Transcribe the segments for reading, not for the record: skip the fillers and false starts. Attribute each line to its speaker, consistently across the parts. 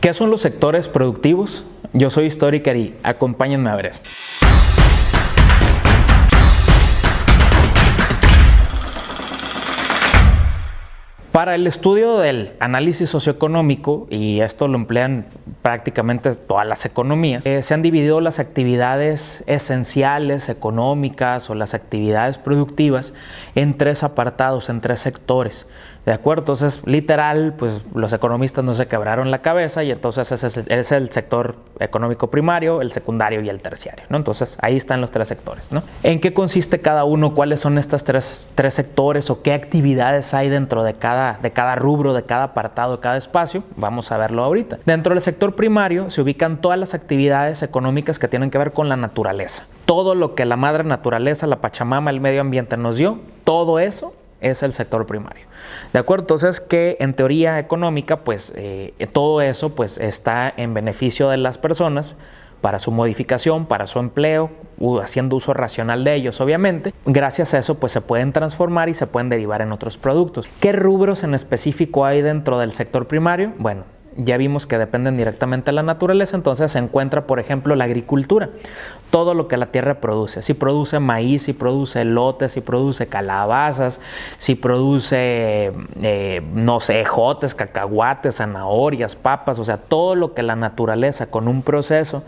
Speaker 1: ¿Qué son los sectores productivos? Yo soy Storyker y acompáñenme a ver esto. Para el estudio del análisis socioeconómico, y esto lo emplean prácticamente todas las economías, se han dividido las actividades esenciales económicas o las actividades productivas en tres apartados, en tres sectores. ¿De acuerdo? Entonces, literal, pues los economistas no se quebraron la cabeza y entonces ese es el sector económico primario, el secundario y el terciario, ¿no? Entonces, ahí están los tres sectores, ¿no? ¿En qué consiste cada uno? ¿Cuáles son estos tres sectores o qué actividades hay dentro de cada rubro, de cada apartado, de cada espacio? Vamos a verlo ahorita. Dentro del sector primario se ubican todas las actividades económicas que tienen que ver con la naturaleza. Todo lo que la madre naturaleza, la Pachamama, el medio ambiente nos dio, todo eso es el sector primario. ¿De acuerdo? Entonces, que en teoría económica, pues todo eso pues está en beneficio de las personas para su modificación, para su empleo, haciendo uso racional de ellos, obviamente. Gracias a eso, pues se pueden transformar y se pueden derivar en otros productos. ¿Qué rubros en específico hay dentro del sector primario? Bueno, ya vimos que dependen directamente de la naturaleza, entonces se encuentra, por ejemplo, la agricultura. Todo lo que la tierra produce. Si produce maíz, si produce elotes, si produce calabazas, si produce, no sé, ejotes, cacahuates, zanahorias, papas, o sea, todo lo que la naturaleza con un proceso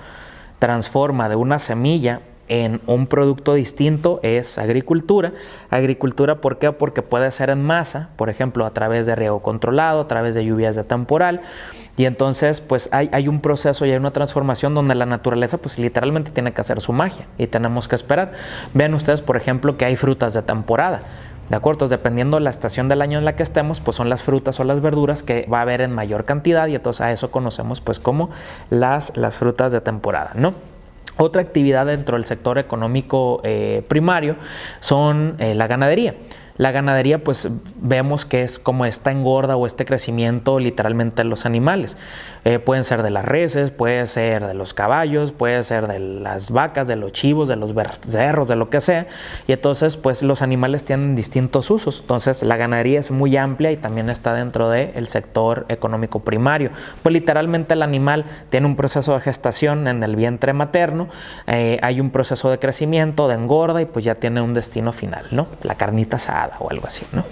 Speaker 1: transforma de una semilla en un producto distinto es agricultura. Agricultura, ¿por qué? Porque puede ser en masa, por ejemplo, a través de riego controlado, a través de lluvias de temporal, y entonces pues hay un proceso y hay una transformación donde la naturaleza pues literalmente tiene que hacer su magia y tenemos que esperar. Vean ustedes, por ejemplo, que hay frutas de temporada. ¿De acuerdo? Entonces, dependiendo de la estación del año en la que estemos, pues son las frutas o las verduras que va a haber en mayor cantidad y entonces a eso conocemos pues como las frutas de temporada, ¿no? Otra actividad dentro del sector económico primario son la ganadería. La ganadería, pues vemos que es como esta engorda o este crecimiento literalmente de los animales. Pueden ser de las reses, puede ser de los caballos, puede ser de las vacas, de los chivos, de los becerros, de lo que sea. Y entonces, pues los animales tienen distintos usos. Entonces, la ganadería es muy amplia y también está dentro del sector económico primario. Pues literalmente el animal tiene un proceso de gestación en el vientre materno, hay un proceso de crecimiento, de engorda y pues ya tiene un destino final, ¿no? La carnita asada o algo así, ¿no?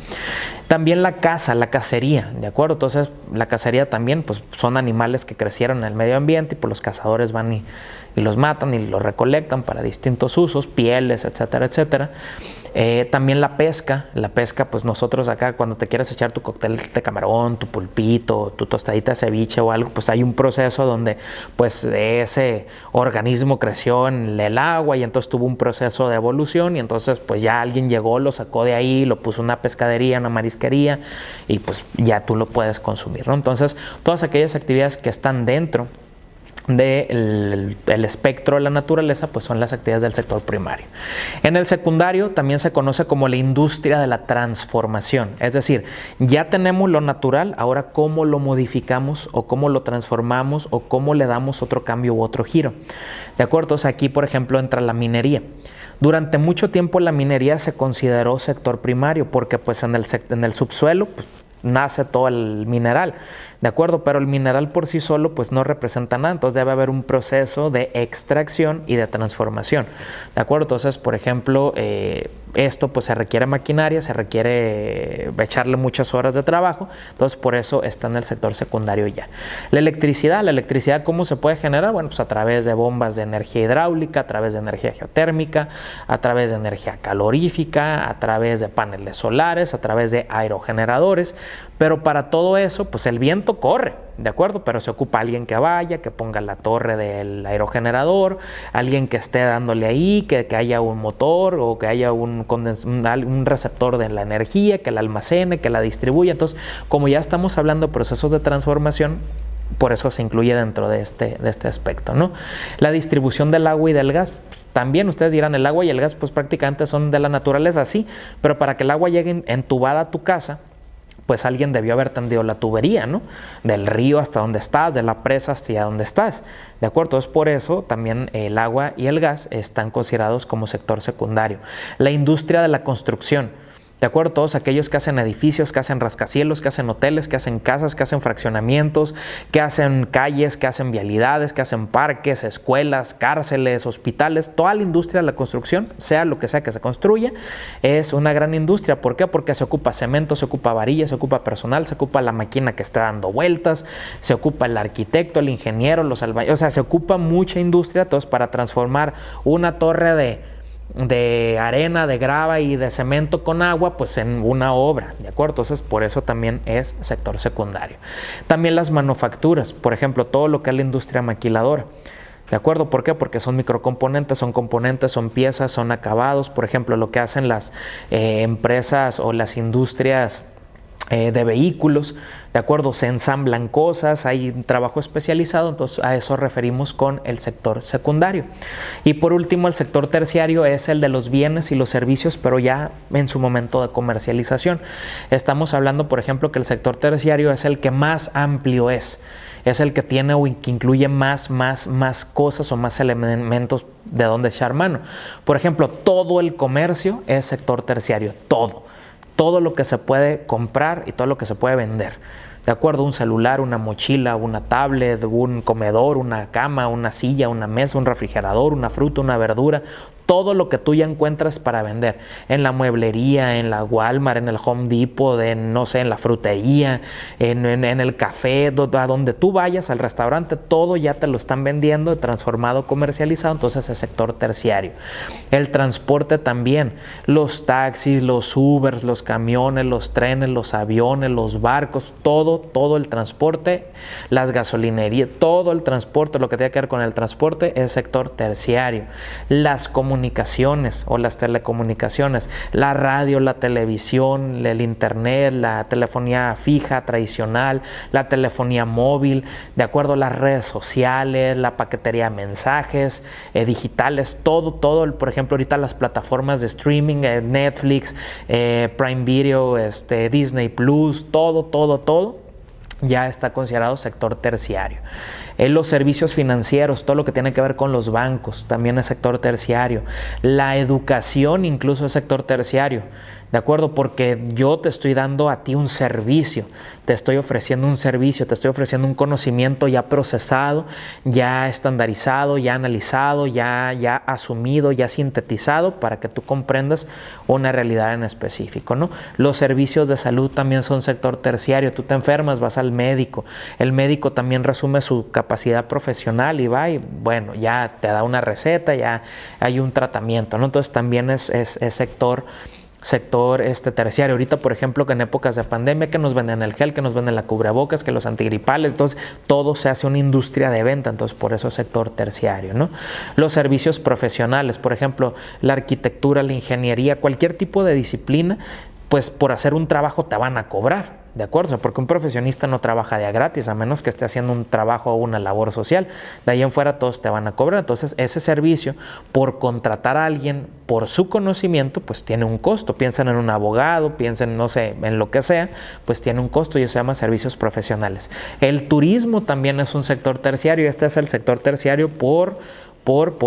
Speaker 1: También la caza, la cacería, ¿de acuerdo? Entonces, la cacería también, pues son animales que crecieron en el medio ambiente y pues los cazadores van y los matan y los recolectan para distintos usos, pieles, etcétera, etcétera. También la pesca, pues nosotros acá cuando te quieres echar tu cóctel de camarón, tu pulpito, tu tostadita de ceviche o algo, pues hay un proceso donde pues ese organismo creció en el agua y entonces tuvo un proceso de evolución y entonces pues ya alguien llegó, lo sacó de ahí, lo puso en una pescadería, una marisquería y pues ya tú lo puedes consumir, ¿no? Entonces todas aquellas actividades que están dentro del espectro de la naturaleza pues son las actividades del sector primario. En el secundario también se conoce como la industria de la transformación, es decir, ya tenemos lo natural, ahora cómo lo modificamos o cómo lo transformamos o cómo le damos otro cambio u otro giro. ¿De acuerdo? Entonces aquí, por ejemplo, entra la minería. Durante mucho tiempo la minería se consideró sector primario porque pues en el subsuelo pues, nace todo el mineral, ¿de acuerdo? Pero el mineral por sí solo pues no representa nada, entonces debe haber un proceso de extracción y de transformación, ¿de acuerdo? Entonces, por ejemplo, esto pues se requiere maquinaria, se requiere echarle muchas horas de trabajo, entonces por eso está en el sector secundario ya. La electricidad ¿cómo se puede generar? Bueno, pues a través de bombas de energía hidráulica, a través de energía geotérmica, a través de energía calorífica, a través de paneles solares, a través de aerogeneradores, pero para todo eso pues el viento corre, ¿de acuerdo? Pero se ocupa alguien que vaya, que ponga la torre del aerogenerador, alguien que esté dándole ahí, que haya un motor o que haya un receptor de la energía, que la almacene, que la distribuya. Entonces, como ya estamos hablando de procesos de transformación, por eso se incluye dentro de este aspecto, ¿no? La distribución del agua y del gas. También ustedes dirán, el agua y el gas pues prácticamente son de la naturaleza, sí, pero para que el agua llegue entubada a tu casa, pues alguien debió haber tendido la tubería, ¿no? Del río hasta donde estás, de la presa hasta donde estás, ¿de acuerdo? Entonces, por eso también el agua y el gas están considerados como sector secundario. La industria de la construcción. ¿De acuerdo? Todos aquellos que hacen edificios, que hacen rascacielos, que hacen hoteles, que hacen casas, que hacen fraccionamientos, que hacen calles, que hacen vialidades, que hacen parques, escuelas, cárceles, hospitales. Toda la industria de la construcción, sea lo que sea que se construya, es una gran industria. ¿Por qué? Porque se ocupa cemento, se ocupa varilla, se ocupa personal, se ocupa la máquina que está dando vueltas, se ocupa el arquitecto, el ingeniero, los albañiles. O sea, se ocupa mucha industria, entonces, para transformar una torre de arena, de grava y de cemento con agua, pues en una obra, ¿de acuerdo? Entonces, por eso también es sector secundario. También las manufacturas, por ejemplo, todo lo que es la industria maquiladora, ¿de acuerdo? ¿Por qué? Porque son microcomponentes, son piezas, son acabados. Por ejemplo, lo que hacen las empresas o las industrias de vehículos, ¿de acuerdo? Se ensamblan cosas, hay un trabajo especializado, entonces a eso referimos con el sector secundario. Y por último, el sector terciario es el de los bienes y los servicios, pero ya en su momento de comercialización. Estamos hablando, por ejemplo, que el sector terciario es el que más amplio es el que tiene o que incluye más cosas o más elementos de donde echar mano. Por ejemplo, todo el comercio es sector terciario, todo lo que se puede comprar y todo lo que se puede vender. ¿De acuerdo? Un celular, una mochila, una tablet, un comedor, una cama, una silla, una mesa, un refrigerador, una fruta, una verdura. Todo lo que tú ya encuentras para vender. En la mueblería, en la Walmart, en el Home Depot, no sé, en la frutería, en el café, a donde tú vayas, al restaurante, todo ya te lo están vendiendo, transformado, comercializado, entonces es sector terciario. El transporte también, los taxis, los Ubers, los camiones, los trenes, los aviones, los barcos, todo el transporte, las gasolinerías, todo el transporte, lo que tiene que ver con el transporte es sector terciario. Las comunicaciones o las telecomunicaciones, la radio, la televisión, el internet, la telefonía fija, tradicional, la telefonía móvil, de acuerdo a las redes sociales, la paquetería de mensajes, digitales, todo, por ejemplo, ahorita las plataformas de streaming, Netflix, Prime Video, Disney Plus, todo ya está considerado sector terciario. Los servicios financieros, todo lo que tiene que ver con los bancos, también es sector terciario. La educación incluso es sector terciario, ¿de acuerdo? Porque yo te estoy dando a ti un servicio, te estoy ofreciendo un servicio, te estoy ofreciendo un conocimiento ya procesado, ya estandarizado, ya analizado, ya asumido, ya sintetizado para que tú comprendas una realidad en específico, ¿no? Los servicios de salud también son sector terciario. Tú te enfermas, vas al médico, el médico también resume su capacidad profesional y va y bueno, ya te da una receta, ya hay un tratamiento, ¿no? Entonces también es sector terciario. Ahorita, por ejemplo, que en épocas de pandemia, que nos venden el gel, que nos venden la cubrebocas, que los antigripales, entonces todo se hace una industria de venta, entonces por eso es sector terciario, ¿no? Los servicios profesionales, por ejemplo, la arquitectura, la ingeniería, cualquier tipo de disciplina, pues por hacer un trabajo te van a cobrar, ¿de acuerdo? O sea, porque un profesionista no trabaja de a gratis, a menos que esté haciendo un trabajo o una labor social. De ahí en fuera todos te van a cobrar. Entonces, ese servicio, por contratar a alguien por su conocimiento, pues tiene un costo. Piensan en un abogado, piensen, no sé, en lo que sea, pues tiene un costo y eso se llama servicios profesionales. El turismo también es un sector terciario. Este es el sector terciario por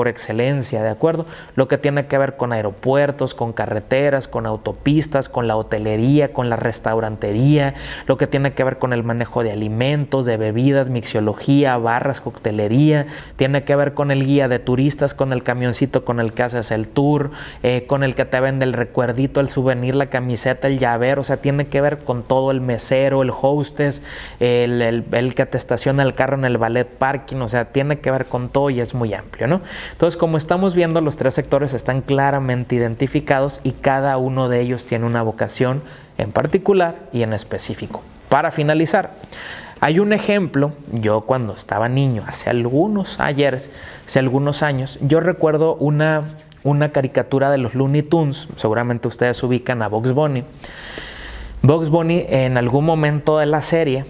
Speaker 1: excelencia, ¿de acuerdo? Lo que tiene que ver con aeropuertos, con carreteras, con autopistas, con la hotelería, con la restaurantería, lo que tiene que ver con el manejo de alimentos, de bebidas, mixiología, barras, coctelería, tiene que ver con el guía de turistas, con el camioncito con el que haces el tour, con el que te vende el recuerdito, el souvenir, la camiseta, el llavero, o sea, tiene que ver con todo, el mesero, el hostess, el que te estaciona el carro en el valet parking, o sea, tiene que ver con todo y es muy amplio, ¿no? Entonces, como estamos viendo, los tres sectores están claramente identificados y cada uno de ellos tiene una vocación en particular y en específico. Para finalizar, hay un ejemplo. Yo cuando estaba niño, hace algunos años, yo recuerdo una caricatura de los Looney Tunes. Seguramente ustedes ubican a Bugs Bunny. Bugs Bunny en algún momento de la serie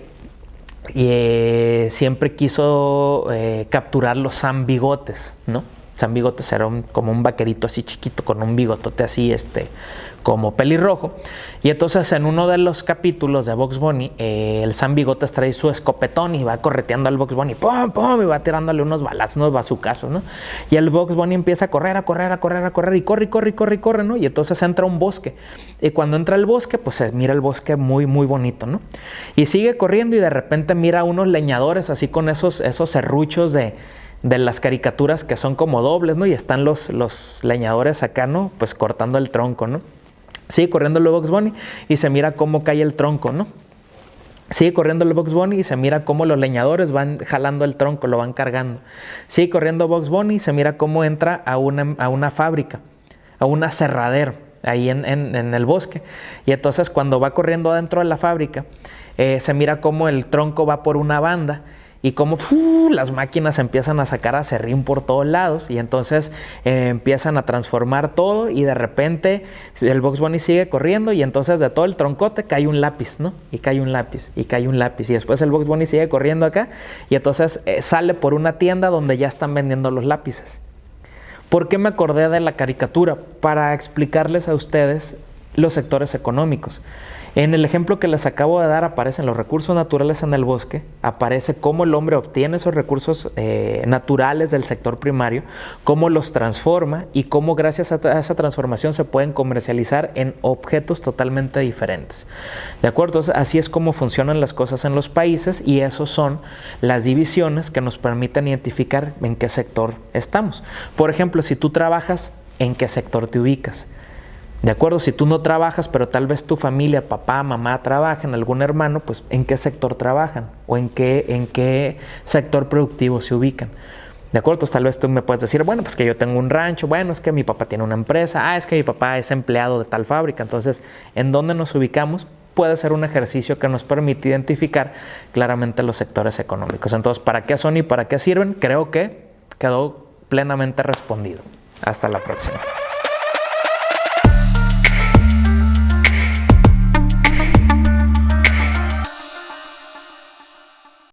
Speaker 1: siempre quiso capturar los Sam Bigotes, ¿no? Sam Bigotes era como un vaquerito así chiquito con un bigotote así como pelirrojo. Y entonces en uno de los capítulos de Bugs Bunny, el Sam Bigotes trae su escopetón y va correteando al Bugs Bunny, ¡pum, pum! Y va tirándole unos balazos, unos bazucazos, ¿no? Y el Bugs Bunny empieza a correr, y corre, ¿no? Y entonces entra a un bosque. Y cuando entra al bosque, pues se mira el bosque muy, muy bonito, ¿no? Y sigue corriendo y de repente mira a unos leñadores así con esos serruchos de las caricaturas que son como dobles, ¿no? Y están los leñadores acá, ¿no? Pues cortando el tronco, ¿no? Sigue corriendo el Bugs Bunny y se mira cómo cae el tronco, ¿no? Sigue corriendo el Bugs Bunny y se mira cómo los leñadores van jalando el tronco, lo van cargando. Sigue corriendo Bugs Bunny y se mira cómo entra a una fábrica, a un aserradero, ahí en el bosque. Y entonces cuando va corriendo adentro de la fábrica, se mira cómo el tronco va por una banda y cómo las máquinas empiezan a sacar aserrín por todos lados y entonces empiezan a transformar todo y de repente el Bugs Bunny sigue corriendo y entonces de todo el troncote cae un lápiz, ¿no? Y cae un lápiz, y cae un lápiz y después el Bugs Bunny sigue corriendo acá y entonces sale por una tienda donde ya están vendiendo los lápices. ¿Por qué me acordé de la caricatura? Para explicarles a ustedes los sectores económicos. En el ejemplo que les acabo de dar aparecen los recursos naturales en el bosque, aparece cómo el hombre obtiene esos recursos naturales del sector primario, cómo los transforma y cómo gracias a esa transformación se pueden comercializar en objetos totalmente diferentes. ¿De acuerdo? Entonces, así es como funcionan las cosas en los países y esos son las divisiones que nos permiten identificar en qué sector estamos. Por ejemplo, si tú trabajas, ¿en qué sector te ubicas? ¿De acuerdo? Si tú no trabajas, pero tal vez tu familia, papá, mamá trabajan, algún hermano, pues ¿en qué sector trabajan? ¿O en qué sector productivo se ubican? ¿De acuerdo? Entonces tal vez tú me puedes decir, bueno, pues que yo tengo un rancho, bueno, es que mi papá tiene una empresa, es que mi papá es empleado de tal fábrica. Entonces, ¿en dónde nos ubicamos? Puede ser un ejercicio que nos permite identificar claramente los sectores económicos. Entonces, ¿para qué son y para qué sirven? Creo que quedó plenamente respondido. Hasta la próxima.